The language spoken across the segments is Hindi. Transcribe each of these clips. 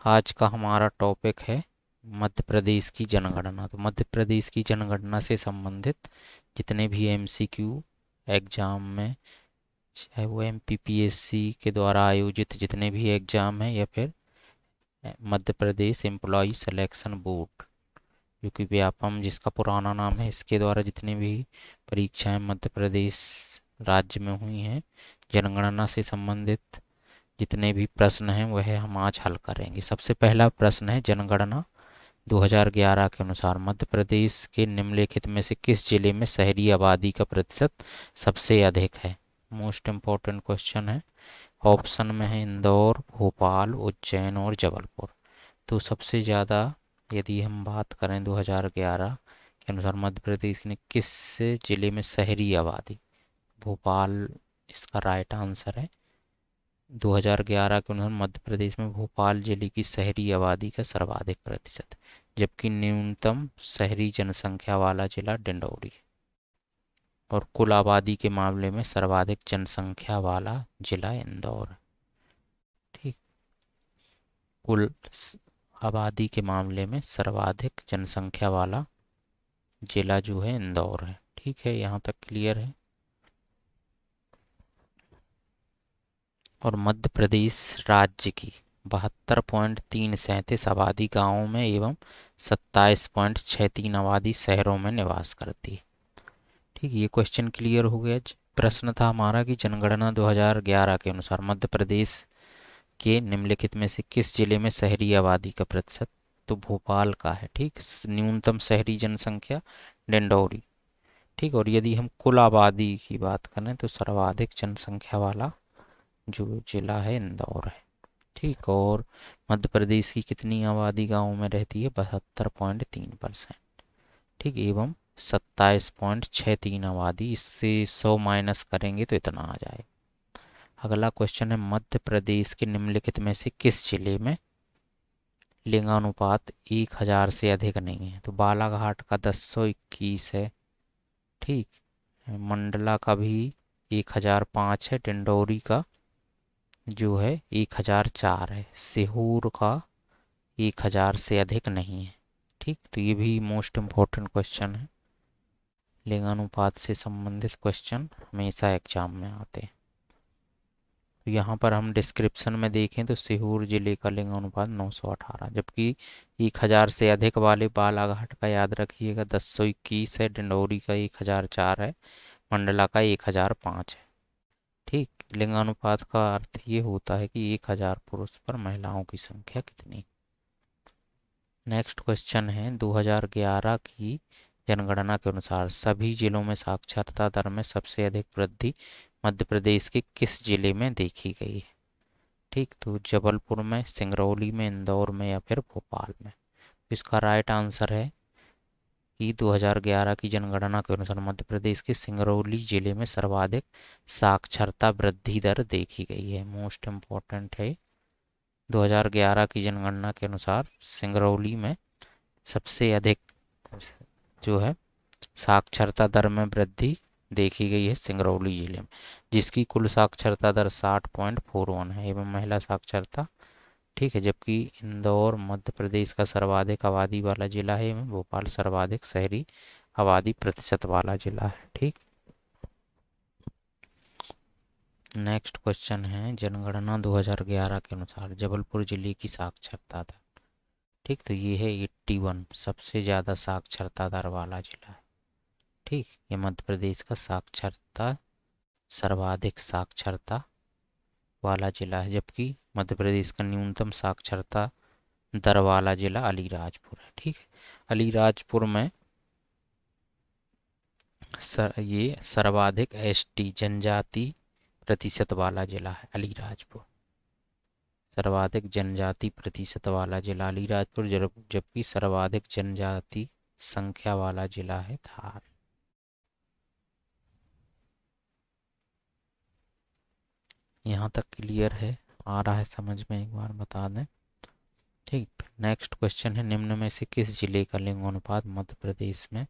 आज का हमारा टॉपिक है मध्य प्रदेश की जनगणना। तो मध्य प्रदेश की जनगणना से संबंधित जितने भी एमसीक्यू एग्जाम में, चाहे वो एमपीपीएससी के द्वारा आयोजित जितने भी एग्जाम हैं, या फिर Madhya Pradesh employ selection board जो कि व्यापम जिसका पुराना नाम है, इसके द्वारा जितनी भी परीक्षाएं मध्य प्रदेश राज्य में हुई हैं, जनगणना से संबंधित जितने भी प्रश्न हैं वह हम आज हल करेंगे। सबसे पहला प्रश्न है, जनगणना 2011 के अनुसार मध्य प्रदेश के निम्नलिखित में से किस जिले में शहरी आबादी का प्रतिशत सबसे अधिक है। मोस्ट इम्पोर्टेंट क्वेश्चन है। ऑप्शन में है इंदौर, भोपाल, उज्जैन और जबलपुर। तो सबसे ज़्यादा यदि हम बात करें 2011 के अनुसार मध्य प्रदेश ने किस जिले में शहरी आबादी, भोपाल इसका राइट आंसर है। 2011 के अनुसार मध्य प्रदेश में भोपाल जिले की शहरी आबादी का सर्वाधिक प्रतिशत, जबकि न्यूनतम शहरी जनसंख्या वाला जिला डिंडौरी है। और कुल आबादी के मामले में सर्वाधिक जनसंख्या वाला जिला इंदौर है। ठीक, कुल आबादी के मामले में सर्वाधिक जनसंख्या वाला जिला जो है इंदौर है। ठीक है, यहाँ तक क्लियर है। और मध्य प्रदेश राज्य की 72.337 आबादी गांवों में एवं 27.63 आबादी शहरों में निवास करती है। ठीक, ये क्वेश्चन क्लियर हो गया। प्रश्न था हमारा कि जनगणना 2011 के अनुसार मध्य प्रदेश के निम्नलिखित में से किस जिले में शहरी आबादी का प्रतिशत, तो भोपाल का है। ठीक, न्यूनतम शहरी जनसंख्या डिंडौरी। ठीक, और यदि हम कुल आबादी की बात करें तो सर्वाधिक जनसंख्या वाला जो जिला है इंदौर है। ठीक, और मध्य प्रदेश की कितनी आबादी गाँव में रहती है, 72.3%। ठीक, एवं 27.63 आबादी, इससे 100 माइनस करेंगे तो इतना आ जाए। अगला क्वेश्चन है, मध्य प्रदेश के निम्नलिखित में से किस जिले में लिंगानुपात 1000 से अधिक नहीं है, तो बालाघाट का 1021 है। ठीक, मंडला का भी 1005 है, डिंडौरी का जो है 1004 है, सीहोर का 1000 से अधिक नहीं है। ठीक, तो ये भी मोस्ट इम्पोर्टेंट क्वेश्चन है। लिंगानुपात से संबंधित क्वेश्चन हमेशा एग्जाम में आते हैं। तो यहाँ पर हम डिस्क्रिप्शन में देखें तो सीहोर जिले का लिंगानुपात 918, जबकि 1000 से अधिक वाले बालाघाट का याद रखिएगा 1021 है, डिंडौरी का 1004 है, मंडला का 1005 है। ठीक, लिंगानुपात का अर्थ ये होता है कि 1000 पुरुष पर महिलाओं की संख्या कितनी। नेक्स्ट क्वेश्चन है, 2011 की जनगणना के अनुसार सभी जिलों में साक्षरता दर में सबसे अधिक वृद्धि मध्य प्रदेश के किस जिले में देखी गई है। ठीक, तो जबलपुर में, सिंगरौली में, इंदौर में या फिर भोपाल में। इसका राइट आंसर है कि 2011 की जनगणना के अनुसार मध्य प्रदेश के सिंगरौली जिले में सर्वाधिक साक्षरता वृद्धि दर देखी गई है। मोस्ट इम्पोर्टेंट है, 2011 की जनगणना के अनुसार सिंगरौली में सबसे अधिक जो है साक्षरता दर में वृद्धि देखी गई है सिंगरौली जिले में, जिसकी कुल साक्षरता दर 60.41 है एवं महिला साक्षरता। ठीक है, जबकि इंदौर मध्य प्रदेश का सर्वाधिक आबादी वाला जिला है एवं भोपाल सर्वाधिक शहरी आबादी प्रतिशत वाला जिला है। ठीक, नेक्स्ट क्वेश्चन है, जनगणना 2011 के अनुसार जबलपुर जिले की साक्षरता दर। ठीक, तो ये है 81, सबसे ज़्यादा साक्षरता दर वाला जिला है। ठीक, ये मध्य प्रदेश का साक्षरता सर्वाधिक साक्षरता वाला जिला है, जबकि मध्य प्रदेश का न्यूनतम साक्षरता दर वाला जिला अलीराजपुर है। ठीक है, अलीराजपुर में ये सर्वाधिक एसटी जनजाति प्रतिशत वाला जिला है अलीराजपुर। सर्वाधिक जनजाति प्रतिशत वाला जिला अलीराजपुर, जबकि सर्वाधिक जनजाति संख्या वाला जिला है धार। यहाँ तक क्लियर है, आ रहा है समझ में, एक बार बता दें। ठीक, नेक्स्ट क्वेश्चन है, निम्न में से किस जिले का लिंगानुपात मध्य प्रदेश में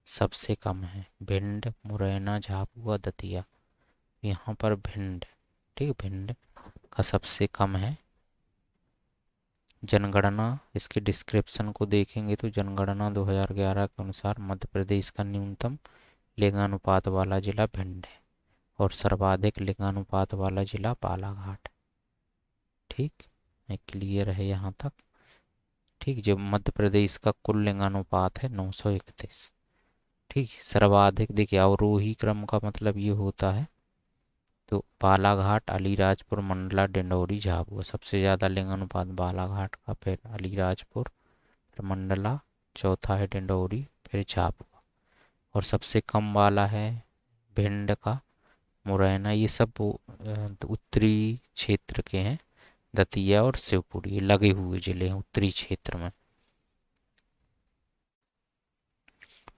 सबसे कम है। भिंड, मुरैना, झाबुआ, दतिया। यहाँ पर भिंड, ठीक, भिंड का सबसे कम है जनगणना, इसके डिस्क्रिप्शन को देखेंगे तो जनगणना 2011 के अनुसार मध्य प्रदेश का न्यूनतम लिंगानुपात वाला जिला भिंड है और सर्वाधिक लिंगानुपात वाला जिला बालाघाट। ठीक है, क्लियर है यहाँ तक। ठीक, जो मध्य प्रदेश का कुल लिंगानुपात है 931। ठीक, सर्वाधिक देखिए अवरोही क्रम का मतलब ये होता है, तो बालाघाट, अलीराजपुर, मंडला, डिंडौरी, झाबुआ। सबसे ज़्यादा लिंगानुपात बालाघाट का, फिर अलीराजपुर, फिर मंडला, चौथा है डिंडौरी, फिर झाबुआ। और सबसे कम वाला है भिंड का, मुरैना। ये सब उत्तरी क्षेत्र के हैं, दतिया और शिवपुरी, ये लगे हुए जिले हैं उत्तरी क्षेत्र में।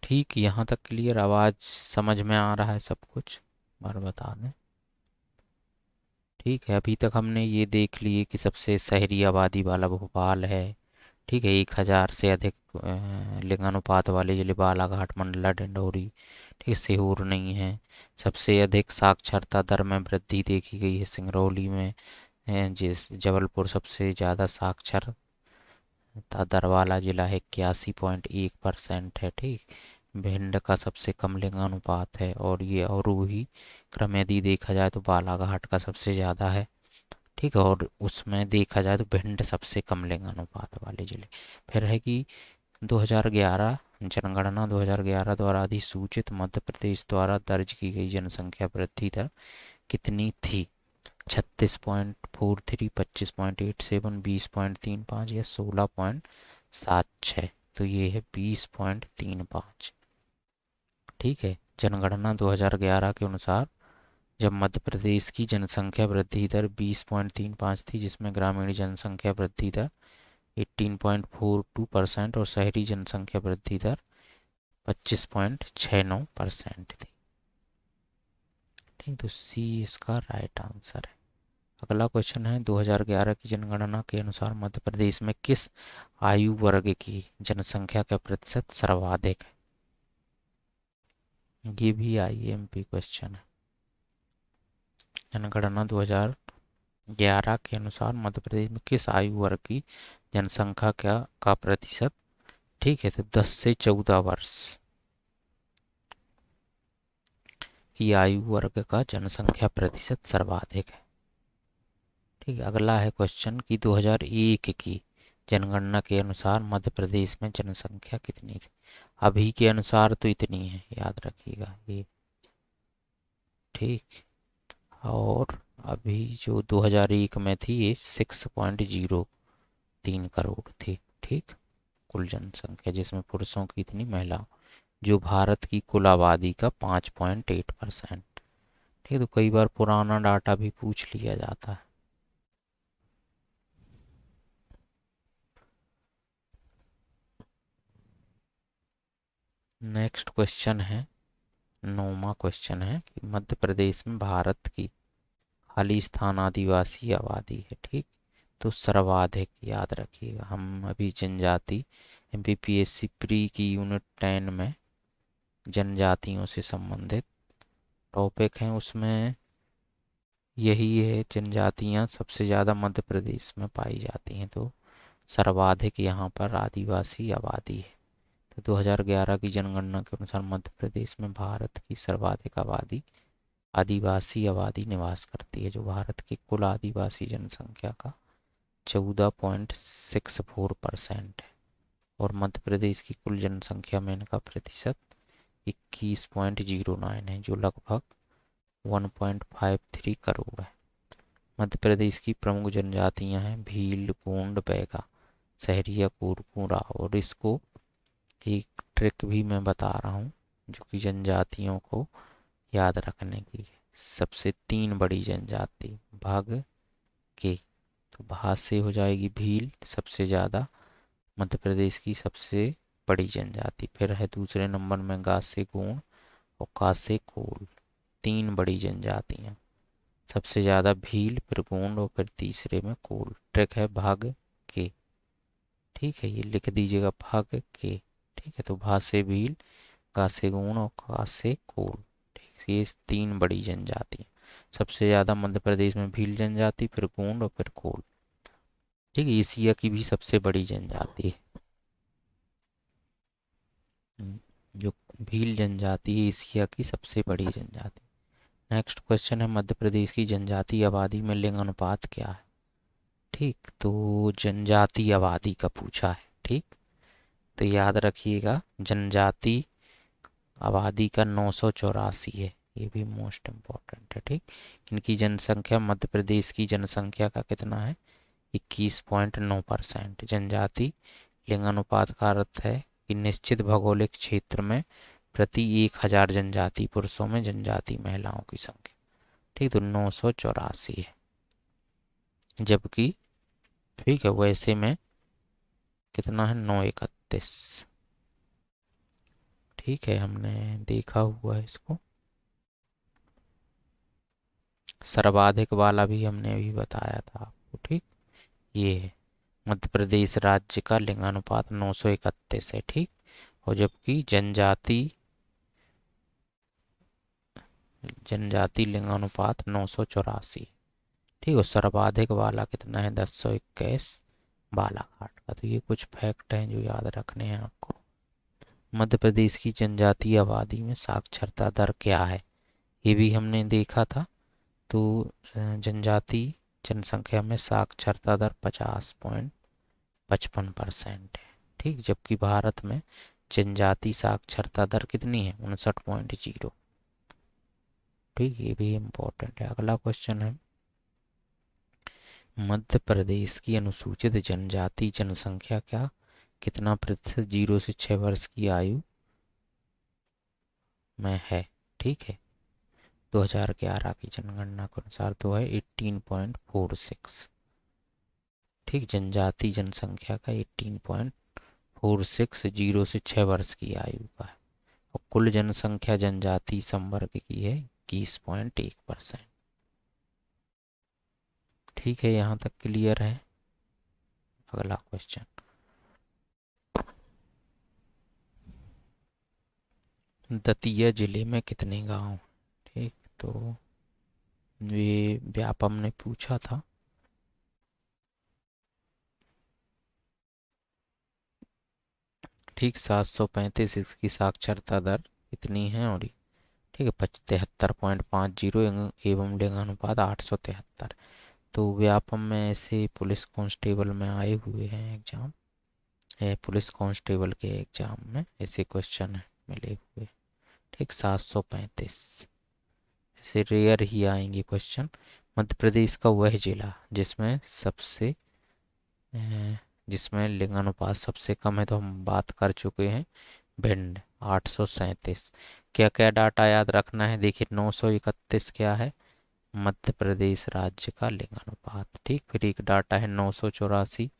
ठीक, यहाँ तक क्लियर, आवाज़ समझ में आ रहा है सब कुछ, बार बता दें। ठीक है, अभी तक हमने ये देख लिए कि सबसे शहरी आबादी वाला भोपाल है। ठीक है, 1,000 से अधिक लिंगानुपात वाले जिले बालाघाट, मंडला, डिंडौरी। ठीक है, सीहोर नहीं है। सबसे अधिक साक्षरता दर में वृद्धि देखी गई है सिंगरौली में, जिस जबलपुर सबसे ज़्यादा साक्षरता दर वाला जिला है, 81.1% है। ठीक, भिंड का सबसे कम लिंगानुपात है, और ये अवरोही क्रम यदि देखा जाए तो बालाघाट का सबसे ज़्यादा है। ठीक है, और उसमें देखा जाए तो भिंड सबसे कम लिंगानुपात वाले जिले। फिर है कि 2011 जनगणना 2011 द्वारा अधिसूचित मध्य प्रदेश द्वारा दर्ज की गई जनसंख्या वृद्धि दर कितनी थी? 36.43, 25.87, 20.35 या 16.76। तो ये है 20.35। ठीक है, जनगणना 2011 के अनुसार जब मध्य प्रदेश की जनसंख्या वृद्धि दर 20.35 थी, जिसमें ग्रामीण जनसंख्या वृद्धि दर 18.42% और शहरी जनसंख्या वृद्धि दर 25.69% थी। ठीक, तो सी इसका राइट आंसर है। अगला क्वेश्चन है, 2011 की जनगणना के अनुसार मध्य प्रदेश में किस आयु वर्ग की जनसंख्या का प्रतिशत सर्वाधिक है? ये भी आईएमपी क्वेश्चन है। जनगणना 2011 के अनुसार मध्य प्रदेश में किस आयु वर्ग की जनसंख्या का प्रतिशत, ठीक है, तो 10 से 14 वर्ष की आयु वर्ग का जनसंख्या प्रतिशत सर्वाधिक है। ठीक है, अगला है क्वेश्चन कि 2001 की जनगणना के अनुसार मध्य प्रदेश में जनसंख्या कितनी थी? अभी के अनुसार तो इतनी है, याद रखिएगा ये। ठीक, और अभी जो 2001 में थी ये 6.03 करोड़ थी। ठीक, कुल जनसंख्या, जिसमें पुरुषों की इतनी, महिलाओं, जो भारत की कुल आबादी का 5.8%। ठीक, तो कई बार पुराना डाटा भी पूछ लिया जाता है। नेक्स्ट क्वेश्चन है, 9वां क्वेश्चन है कि मध्य प्रदेश में भारत की खाली स्थान आदिवासी आबादी है। ठीक, तो सर्वाधिक, याद रखिएगा। हम अभी जनजाति एमपीपीएससी प्री की यूनिट 10 में जनजातियों से संबंधित टॉपिक हैं, उसमें यही है, जनजातियां सबसे ज़्यादा मध्य प्रदेश में पाई जाती हैं, तो सर्वाधिक यहाँ पर आदिवासी आबादी है। तो 2011 की जनगणना के अनुसार मध्य प्रदेश में भारत की सर्वाधिक आबादी आदिवासी आबादी निवास करती है, जो भारत की कुल आदिवासी जनसंख्या का 14.64% है। और मध्य प्रदेश की कुल जनसंख्या में इनका प्रतिशत 21.09 है, जो लगभग 1.53 करोड़ है। मध्य प्रदेश की प्रमुख जनजातियां हैं भील, गोंड, बैगा, सहरिया, कोरकू, राव। और इसको एक ट्रिक भी मैं बता रहा हूँ जो कि जनजातियों को याद रखने की है। सबसे 3 बड़ी जनजाति भाग के, तो भा से हो जाएगी भील, सबसे ज़्यादा मध्य प्रदेश की सबसे बड़ी जनजाति। फिर है दूसरे नंबर में गा से गोंड और का से कोल, 3 बड़ी जनजातियाँ। सबसे ज़्यादा भील, फिर गोंड और फिर तीसरे में कोल। ट्रिक है भाग के। ठीक है, ये लिख दीजिएगा भाग के। ठीक है, तो भा से भील, गा से गोंड और का से कोल। ठीक, ये 3 बड़ी जनजाति। सबसे ज़्यादा मध्य प्रदेश में भील जनजाति, फिर गोंड और फिर कोल। ठीक है, एशिया की भी सबसे बड़ी जनजाति है। जो भील जनजाति है एशिया की सबसे बड़ी जनजाति। नेक्स्ट क्वेश्चन है, मध्य प्रदेश की जनजातीय आबादी में लिंग अनुपात क्या है? ठीक, तो जनजातीय आबादी का पूछा है। ठीक, तो याद रखिएगा जनजाति आबादी का 984 है, ये भी मोस्ट इम्पोर्टेंट है। ठीक, इनकी जनसंख्या, मध्य प्रदेश की जनसंख्या का कितना है? 21.9%। जनजाति लिंगानुपात का अर्थ है कि निश्चित भौगोलिक क्षेत्र में प्रति 1,000 जनजाति पुरुषों में जनजाति महिलाओं की संख्या। ठीक, तो 984 है। जबकि ठीक है वैसे में कितना है? 931। ठीक है, हमने देखा हुआ है इसको। सर्वाधिक वाला भी हमने अभी बताया था आपको। ठीक, ये है मध्य प्रदेश राज्य का लिंगानुपात 931 है। ठीक, और जबकि जनजाति लिंगानुपात 984। ठीक है, सर्वाधिक वाला कितना है? 1021 बालाघाट का। तो ये कुछ फैक्ट हैं जो याद रखने हैं आपको। मध्य प्रदेश की जनजातीय आबादी में साक्षरता दर क्या है? ये भी हमने देखा था। तो जनजाति जनसंख्या में साक्षरता दर 50.55% है। ठीक, जबकि भारत में जनजाति साक्षरता दर कितनी है? 59.0। ठीक, ये भी इम्पोर्टेंट है। अगला क्वेश्चन है, मध्य प्रदेश की अनुसूचित जनजाति जनसंख्या क्या कितना प्रतिशत 0 से 6 वर्ष की आयु में है? ठीक है, 2011 की जनगणना के अनुसार तो है 18.46। ठीक, जनजाति जनसंख्या का 18.46 0 से 6 वर्ष की आयु का है। और कुल जनसंख्या जनजाति संवर्ग की है 21.1%। ठीक है, यहाँ तक क्लियर है। अगला क्वेश्चन, दतिया जिले में कितने गांव? ठीक, तो ये व्यापम ने पूछा था। ठीक, 735 इसकी साक्षरता दर कितनी है? और ठीक है 73.50 एवं लिंगानुपात 873। तो व्यापम में ऐसे पुलिस कांस्टेबल में आए हुए हैं एग्जाम, पुलिस कांस्टेबल के एग्जाम में ऐसे क्वेश्चन मिले हुए। ठीक, 735 ऐसे रेयर ही आएंगे क्वेश्चन। मध्य प्रदेश का वह जिला जिसमें लिंगानुपात सबसे कम है, तो हम बात कर चुके हैं, भिंड 837। क्या क्या डाटा याद रखना है? देखिए 931 क्या है? मध्य प्रदेश राज्य का लिंगानुपात। ठीक, फिर एक डाटा है 984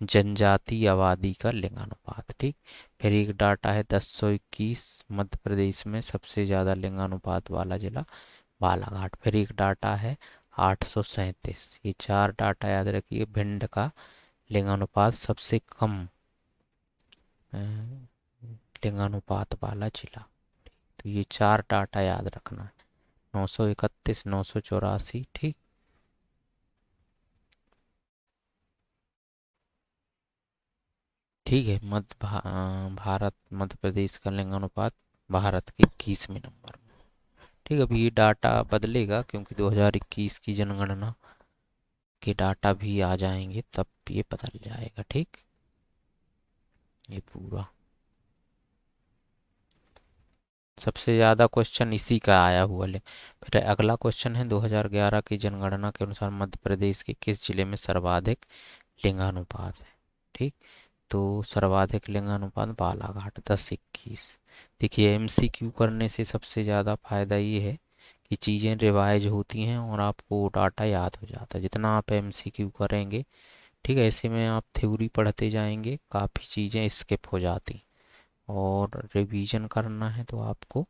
जनजातीय आबादी का लिंगानुपात। ठीक, फिर एक डाटा है 1021 मध्य प्रदेश में सबसे ज़्यादा लिंगानुपात वाला जिला बालाघाट। फिर एक डाटा है 837। ये चार डाटा याद रखिए। भिंड का लिंगानुपात सबसे कम अ, लिंगानुपात वाला जिला। तो ये चार डाटा याद रखना है, 931 984। ठीक, ठीक है। भारत मध्य प्रदेश का लिंगानुपात भारत के 21वें नंबर में। ठीक है, अभी ये डाटा बदलेगा क्योंकि 2021 की जनगणना के डाटा भी आ जाएंगे, तब ये बदल जाएगा। ठीक, ये पूरा सबसे ज़्यादा क्वेश्चन इसी का आया हुआ ले। फिर अगला क्वेश्चन है, 2011 की जनगणना के अनुसार मध्य प्रदेश के किस जिले में सर्वाधिक लिंगानुपात है? ठीक, तो सर्वाधिक लिंगानुपात बालाघाट 1021। देखिए एमसीक्यू करने से सबसे ज़्यादा फायदा ये है कि चीज़ें रिवाइज होती हैं और आपको डाटा याद हो जाता है जितना आप एमसीक्यू करेंगे। ठीक है, ऐसे में आप थ्योरी पढ़ते जाएंगे, काफ़ी चीज़ें स्किप हो जाती, और रिवीजन करना है तो आपको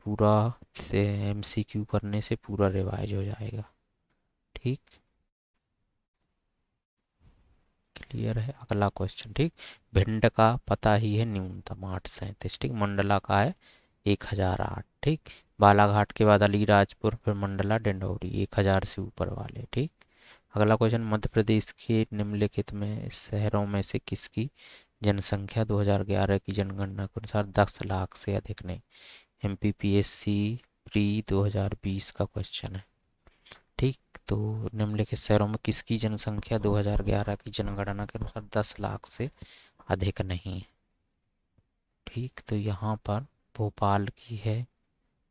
पूरा एमसीक्यू करने से पूरा रिवाइज हो जाएगा। ठीक, क्लियर है। अगला क्वेश्चन, ठीक, भिंड का पता ही है न्यूनतम 837। ठीक, मंडला का है 1008। ठीक, बालाघाट के बाद अलीराजपुर, फिर मंडला डिंडौरी 1000 से ऊपर वाले। ठीक, अगला क्वेश्चन, मध्य प्रदेश के निम्नलिखित में शहरों में से किसकी जनसंख्या 2011 की जनगणना के अनुसार 10 लाख से अधिक नहीं। MPPSC प्री 2020 का क्वेश्चन है। ठीक, तो निम्नलिखित शहरों में किसकी जनसंख्या 2011 की जनगणना के अनुसार 10 लाख से अधिक नहीं है। ठीक, तो यहाँ पर भोपाल की है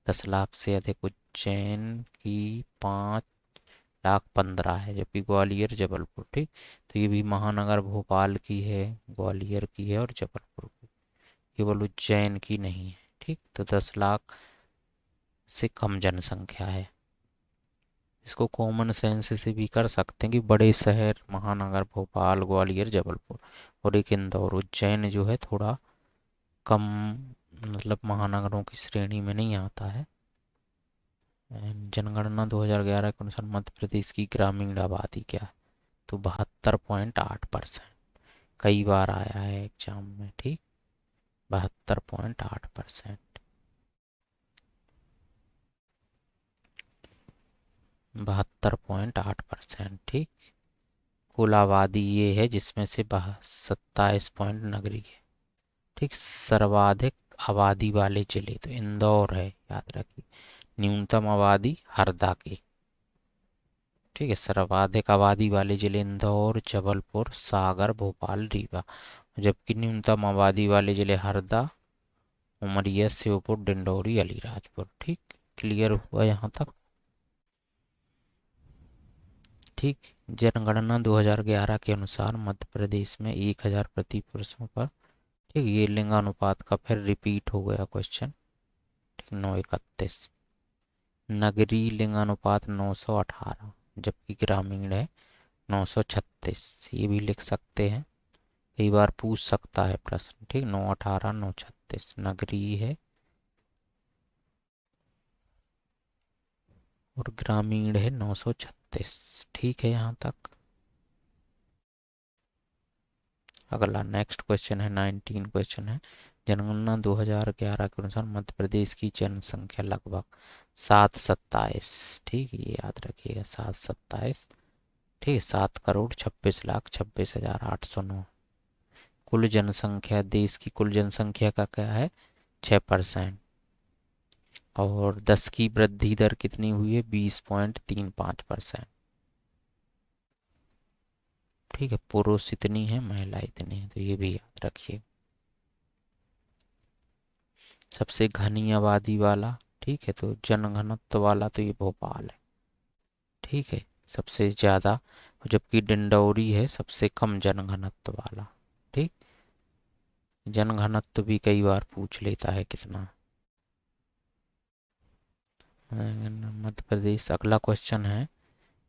10 लाख से अधिक, उज्जैन की 5,15,000 है, जबकि ग्वालियर जबलपुर, ठीक, तो ये भी महानगर भोपाल की है, ग्वालियर की है और जबलपुर की, केवल उज्जैन की नहीं है। ठीक, तो 10 लाख से कम जनसंख्या है। इसको कॉमन सेंस से भी कर सकते हैं कि बड़े शहर महानगर भोपाल ग्वालियर जबलपुर और एक इंदौर, उज्जैन जो है थोड़ा कम, मतलब महानगरों की श्रेणी में नहीं आता है। जनगणना 2011 के अनुसार मध्य प्रदेश की ग्रामीण आबादी क्या है, तो 72.8%, कई बार आया है एग्जाम में। ठीक, 72.8%, 72.8%। ठीक, कुल आबादी ये है जिसमें से 27 पॉइंट नगरी है। ठीक, सर्वाधिक आबादी वाले जिले तो इंदौर है, याद रखिए। न्यूनतम आबादी हरदा की। ठीक है, सर्वाधिक आबादी वाले जिले इंदौर, जबलपुर, सागर, भोपाल, रीवा, जबकि न्यूनतम आबादी वाले जिले हरदा, उमरिया, श्योपुर, डिंडौरी, अलीराजपुर। ठीक, क्लियर हुआ यहाँ तक। ठीक, जनगणना 2011 के अनुसार मध्य प्रदेश में 1,000 प्रति पुरुषों पर, ठीक, ये लिंगानुपात का फिर रिपीट हो गया क्वेश्चन। ठीक, 9:31। नगरीय लिंगानुपात 918, जबकि ग्रामीण है 936, ये भी लिख सकते हैं, कई बार पूछ सकता है प्रश्न। ठीक, 918 936 नगरीय है और ग्रामीण है 936। ठीक है यहाँ तक। अगला नेक्स्ट क्वेश्चन है 19 क्वेश्चन है, जनगणना 2011 के अनुसार मध्य प्रदेश की जनसंख्या लगभग 727। ठीक है, ये याद रखिएगा 727। ठीक है, 7,26,26,26,809। कुल जनसंख्या, देश की कुल जनसंख्या का क्या है, 6%। और 10 की वृद्धि दर कितनी हुई है, 20.35%। ठीक है, पुरुष इतनी है महिला इतनी है, तो ये भी याद रखिए। सबसे घनी आबादी वाला, ठीक है, तो जनघनत्व वाला तो ये भोपाल है। ठीक है, सबसे ज़्यादा, जबकि डिंडौरी है सबसे कम जनघनत्व वाला। ठीक, जनघनत्व भी कई बार पूछ लेता है कितना। मध्य प्रदेश, अगला क्वेश्चन है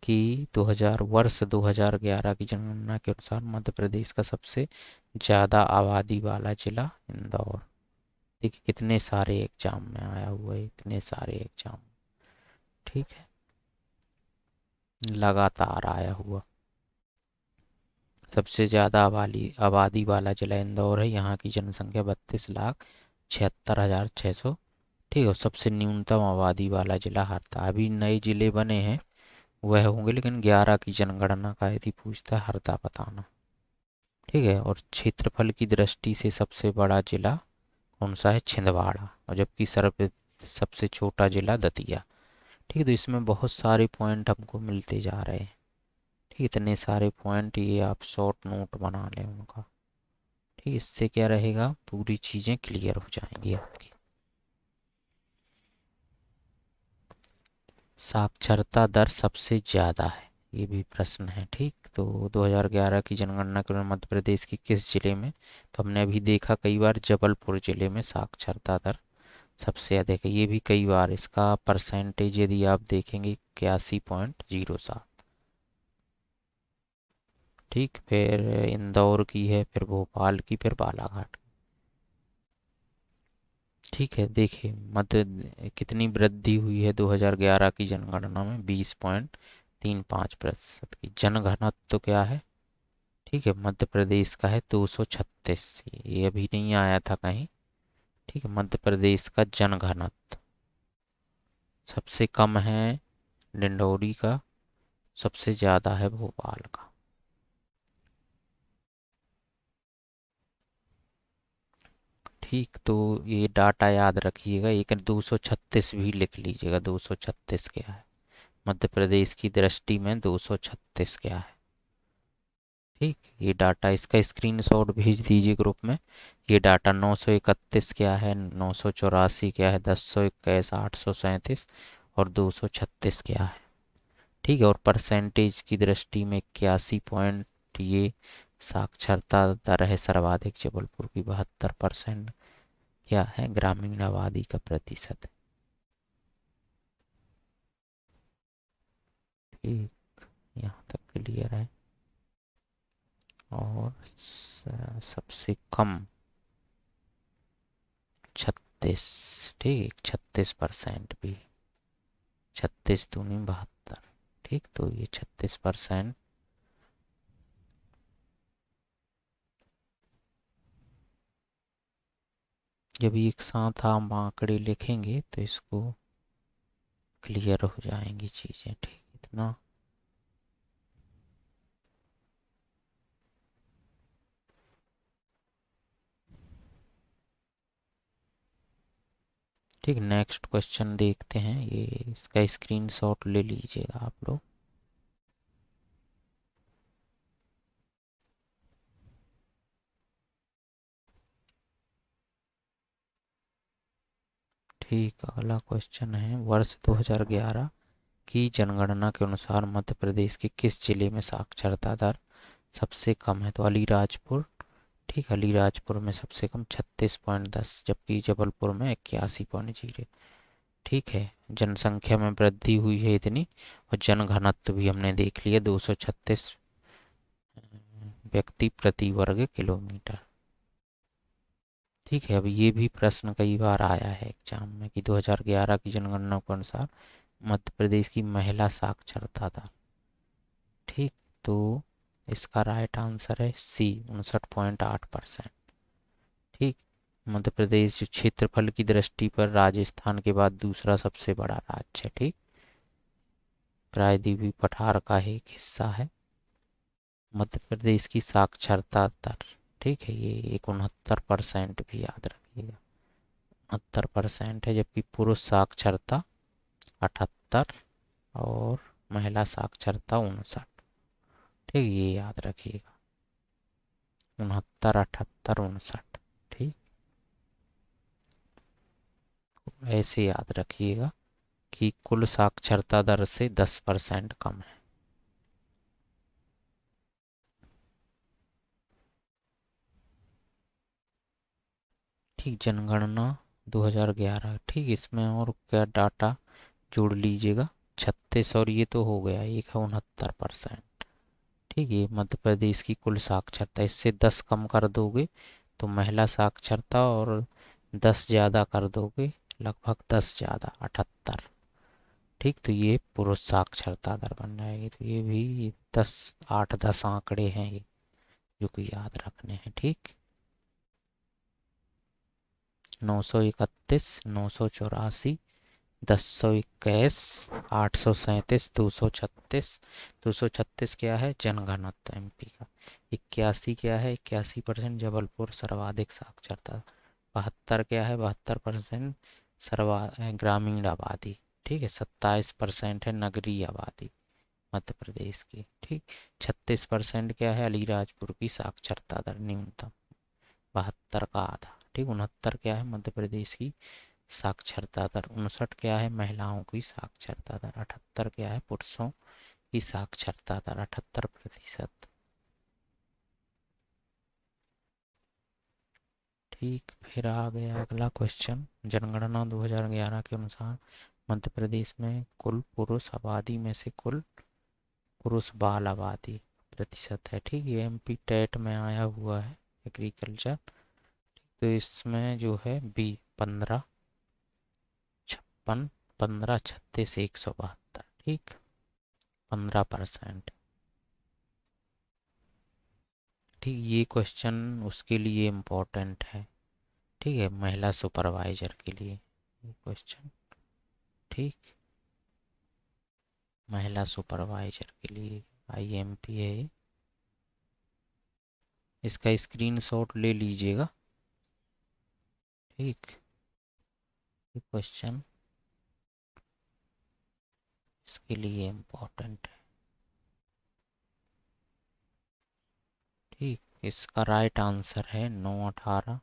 कि 2011 की जनगणना के अनुसार मध्य प्रदेश का सबसे ज़्यादा आबादी वाला जिला इंदौर। देखिए कितने सारे एग्जाम में आया हुआ है, इतने सारे एग्जाम। ठीक है, लगातार आया हुआ। सबसे ज़्यादा आबादी वाला जिला इंदौर है, यहाँ की जनसंख्या 32,76,600। ठीक है, सबसे न्यूनतम आबादी वाला जिला हरदा। अभी नए जिले बने हैं वह होंगे, लेकिन 11 की जनगणना का यदि पूछता है हरदा बताना। ठीक है, और क्षेत्रफल की दृष्टि से सबसे बड़ा जिला कौन सा है, छिंदवाड़ा, और जबकि सर्व सबसे छोटा जिला दतिया। ठीक है, तो इसमें बहुत सारे पॉइंट हमको मिलते जा रहे हैं। ठीक, इतने सारे पॉइंट, ये आप शॉर्ट नोट बना लें उनका। ठीक, इससे क्या रहेगा, पूरी चीज़ें क्लियर हो जाएंगी आपकी। साक्षरता दर सबसे ज़्यादा है, ये भी प्रश्न है। ठीक, तो 2011 की जनगणना के अनुसार मध्य प्रदेश के किस जिले में, तो हमने अभी देखा कई बार जबलपुर जिले में साक्षरता दर सबसे अधिक है। ये भी कई बार इसका परसेंटेज यदि आप देखेंगे 81.07। ठीक, फिर इंदौर की है, फिर भोपाल की, फिर बालाघाट। ठीक है, देखिए मध्य कितनी वृद्धि हुई है 2011 की जनगणना में, 20.35% की। जनघनत्व तो क्या है, ठीक है, मध्य प्रदेश का है 236, ये अभी नहीं आया था कहीं। ठीक है, मध्य प्रदेश का जनघनत्व सबसे कम है डिंडौरी का सबसे ज़्यादा है भोपाल का। ठीक, तो ये डाटा याद रखिएगा। एक 236 भी लिख लीजिएगा, 236 क्या है, मध्य प्रदेश की दृष्टि में 236 क्या है। ठीक, ये डाटा, इसका स्क्रीनशॉट भेज दीजिए ग्रुप में। ये डाटा 931 क्या है, 984 क्या है, 1021, 837 और 236 क्या है। ठीक है, और परसेंटेज की दृष्टि में 81 ये साक्षरता दर है सर्वाधिक, जबलपुर की 72% क्या है, ग्रामीण आबादी का प्रतिशत है। ठीक, यहाँ तक क्लियर है। और सबसे कम 36, ठीक, 36% भी, 36 दूनी 72। ठीक, तो ये 36%। जब एक साथ हम आंकड़े लिखेंगे तो इसको क्लियर हो जाएंगी चीज़ें। ठीक, इतना। ठीक, नेक्स्ट क्वेश्चन देखते हैं। ये इसका स्क्रीनशॉट ले लीजिएगा आप लोग। ठीक, अगला क्वेश्चन है, वर्ष 2011 की जनगणना के अनुसार मध्य प्रदेश के किस जिले में साक्षरता दर सबसे कम है। तो अलीराजपुर। ठीक, अलीराजपुर में सबसे कम 36.10, जबकि जबलपुर में 81.0। ठीक है, जनसंख्या में वृद्धि हुई है इतनी, और जनघनत्व भी हमने देख लिया, 236 व्यक्ति प्रति वर्ग किलोमीटर। ठीक है, अब ये भी प्रश्न कई बार आया है एग्जाम में कि 2011 की जनगणना के अनुसार मध्य प्रदेश की महिला साक्षरता दर। ठीक, तो इसका राइट आंसर है सी, 59.8%। ठीक, मध्य प्रदेश जो क्षेत्रफल की दृष्टि पर राजस्थान के बाद दूसरा सबसे बड़ा राज्य है। ठीक, प्रायद्वीपीय पठार का एक हिस्सा है मध्य प्रदेश की साक्षरता दर। ठीक है, ये 69% भी याद रखिएगा, 69% है, जबकि पुरुष साक्षरता 78 और महिला साक्षरता 59। ठीक, ये याद रखिएगा, 69, 78, 59। ठीक, ऐसे याद रखिएगा कि कुल साक्षरता दर से 10% कम है। ठीक, जनगणना 2011। ठीक, इसमें और क्या डाटा जोड़ लीजिएगा, 36 और ये तो हो गया, एक है 69%। ठीक है, ये मध्य प्रदेश की कुल साक्षरता, इससे 10 कम कर दोगे तो महिला साक्षरता, और 10 ज़्यादा कर दोगे, लगभग 10 ज़्यादा 78। ठीक, तो ये पुरुष साक्षरता दर बन जाएगी। तो ये भी 10, 8-10 आंकड़े हैं ये, जो कि याद रखने हैं। ठीक, 931, 984, 1021, 837, 236। क्या है, जनगणना एमपी का। 81 क्या है, 81% जबलपुर सर्वाधिक साक्षरता। 72 क्या है, 72% सर्वा ग्रामीण आबादी। ठीक है, 27% है नगरीय आबादी मध्य प्रदेश की। ठीक, 36% क्या है, अलीराजपुर की साक्षरता दर न्यूनतम, 72 का आधा। ठीक, 69 क्या है, मध्य प्रदेश की साक्षरता दर। 59 क्या है, महिलाओं की साक्षरता दर। 78 क्या है, पुरुषों की साक्षरता दर, 78%। ठीक, फिर आ गया अगला क्वेश्चन, जनगणना 2011 के अनुसार मध्य प्रदेश में कुल पुरुष आबादी में से कुल पुरुष बाल आबादी प्रतिशत है। ठीक, ये एमपी टेट में आया हुआ है, एग्रीकल्चर। तो इसमें जो है बी, 15, 56, 15, 36, 172। ठीक, 15%। ठीक, ये क्वेश्चन उसके लिए इम्पोर्टेंट है। ठीक है, महिला सुपरवाइजर के लिए ये क्वेश्चन। ठीक, महिला सुपरवाइजर के लिए आईएमपी है। इसका स्क्रीनशॉट ले लीजिएगा। ठीक, क्वेश्चन इसके लिए इम्पोर्टेंट है। ठीक, इसका राइट आंसर है 9-18।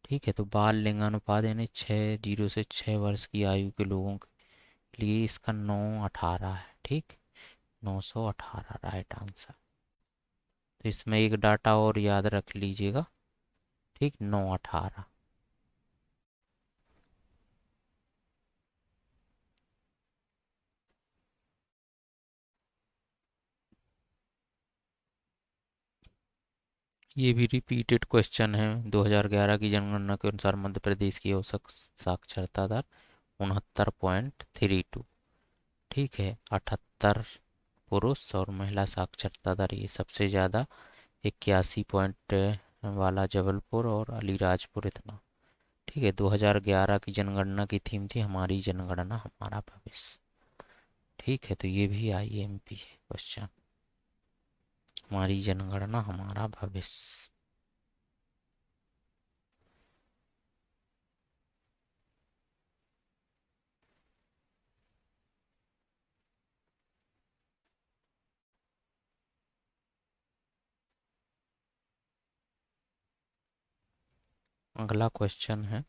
ठीक है, तो बाल लिंगानुपात यानी 0 से 6 वर्ष की आयु के लोगों के लिए इसका 9-18 है। ठीक, 918 राइट आंसर। तो इसमें एक डाटा और याद रख लीजिएगा। ठीक, 9-18। ये भी रिपीटेड क्वेश्चन है। 2011 की जनगणना के अनुसार मध्य प्रदेश की औसत साक्षरता दर 69.32। ठीक है, 78 पुरुष और महिला साक्षरता दर ये सबसे ज़्यादा 81 पॉइंट वाला जबलपुर और अलीराजपुर इतना। ठीक है, 2011 की जनगणना की थीम थी हमारी जनगणना हमारा भविष्य। ठीक है, तो ये भी आईएमपी है क्वेश्चन, हमारी जनगणना हमारा भविष्य। अगला क्वेश्चन है,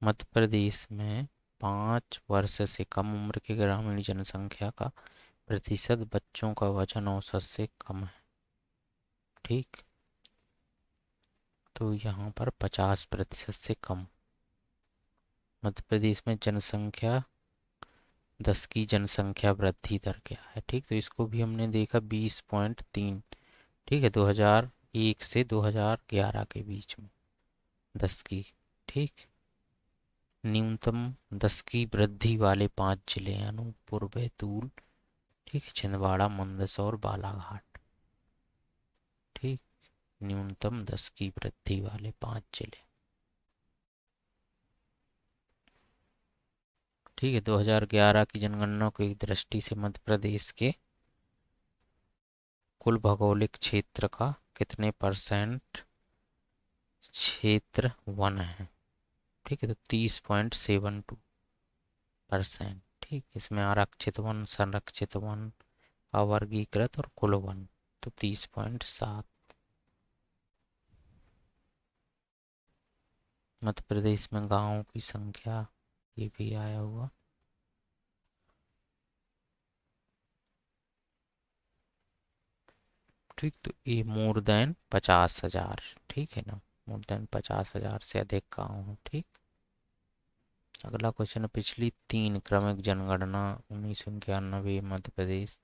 मध्य प्रदेश में 5 वर्ष से कम उम्र की ग्रामीण जनसंख्या का प्रतिशत बच्चों का वजन औसत से कम है। ठीक, तो यहाँ पर 50% से कम। मध्य प्रदेश में जनसंख्या 10 की जनसंख्या वृद्धि दर क्या है। ठीक, तो इसको भी हमने देखा 20.3। ठीक है, 2001 से 2011 के बीच में 10 की। ठीक, न्यूनतम 10 की वृद्धि वाले 5 जिले अनूपपुर, बैतूल, ठीक है, छिंदवाड़ा, मंदसौर, बालाघाट। ठीक, न्यूनतम 10 की वृद्धि वाले 5 जिले। ठीक है, 2011 की जनगणना की दृष्टि से मध्य प्रदेश के कुल भौगोलिक क्षेत्र का कितने परसेंट क्षेत्र वन है। ठीक है, तो 30.72%। ठीक, इसमें आरक्षित वन, संरक्षित वन, अवर्गीकृत और कुल वन, तो 30.7। मध्य प्रदेश में गांवों की संख्या ये भी आया हुआ। ठीक, तो ये मोर देन 50,000। ठीक है ना, मोर देन 50,000 से अधिक गाँव है। ठीक, अगला क्वेश्चन है, पिछली 3 क्रमिक जनगणना 1991 मध्य प्रदेश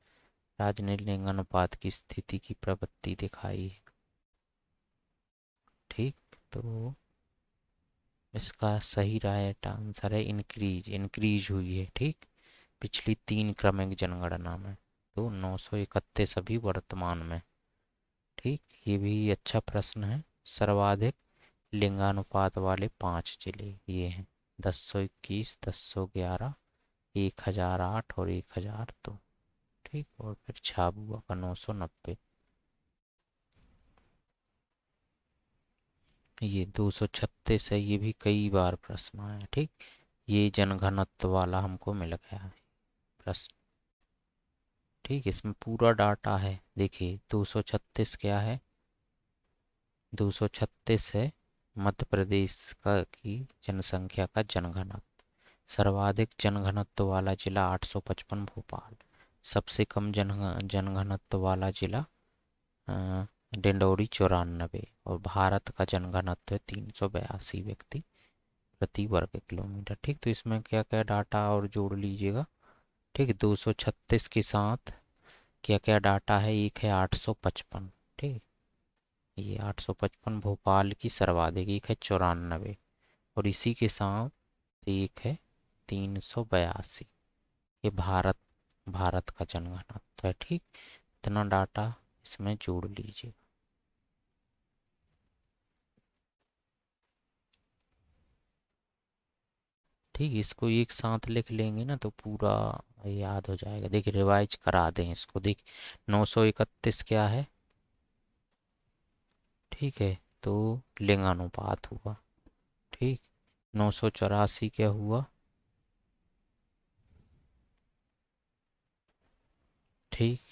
राज्य ने लिंगानुपात की स्थिति की प्रवृत्ति दिखाई है। ठीक, तो इसका सही राइट आंसर है इंक्रीज, इंक्रीज हुई है। ठीक, पिछली 3 क्रमिक जनगणना में तो 931 अभी वर्तमान में। ठीक, ये भी अच्छा प्रश्न है। सर्वाधिक लिंगानुपात वाले 5 जिले ये हैं 1021, 1011, 1008 और 1002। ठीक, और फिर झाबुआ का 990। ये 236 है, ये भी कई बार प्रश्न आया। ठीक, ये जनघनत्व वाला हमको मिल गया है प्रश्न। ठीक, इसमें पूरा डाटा है। देखिए 236 क्या है, 236 है मध्य प्रदेश का की जनसंख्या का जनघनत्व। सर्वाधिक जनघनत्व वाला जिला 855 भोपाल। सबसे कम जनघनत्व वाला जिला डिंडौरी 94। और भारत का जनघनत्व है 382 व्यक्ति प्रति वर्ग किलोमीटर। ठीक, तो इसमें क्या क्या डाटा और जोड़ लीजिएगा। ठीक, 236 के साथ क्या क्या डाटा है, एक है 855। ठीक, ये 855 भोपाल की सर्वाधिक, एक है 94 और इसी के साथ एक है 382। ये भारत भारत का जनगणना है। ठीक, इतना डाटा इसमें जोड़ लीजिए। ठीक, इसको एक साथ लिख लेंगे ना तो पूरा याद हो जाएगा। देखिए रिवाइज करा दें इसको। देख 931 क्या है, ठीक है, तो लिंगानुपात हुआ। ठीक, 984 क्या हुआ, ठीक,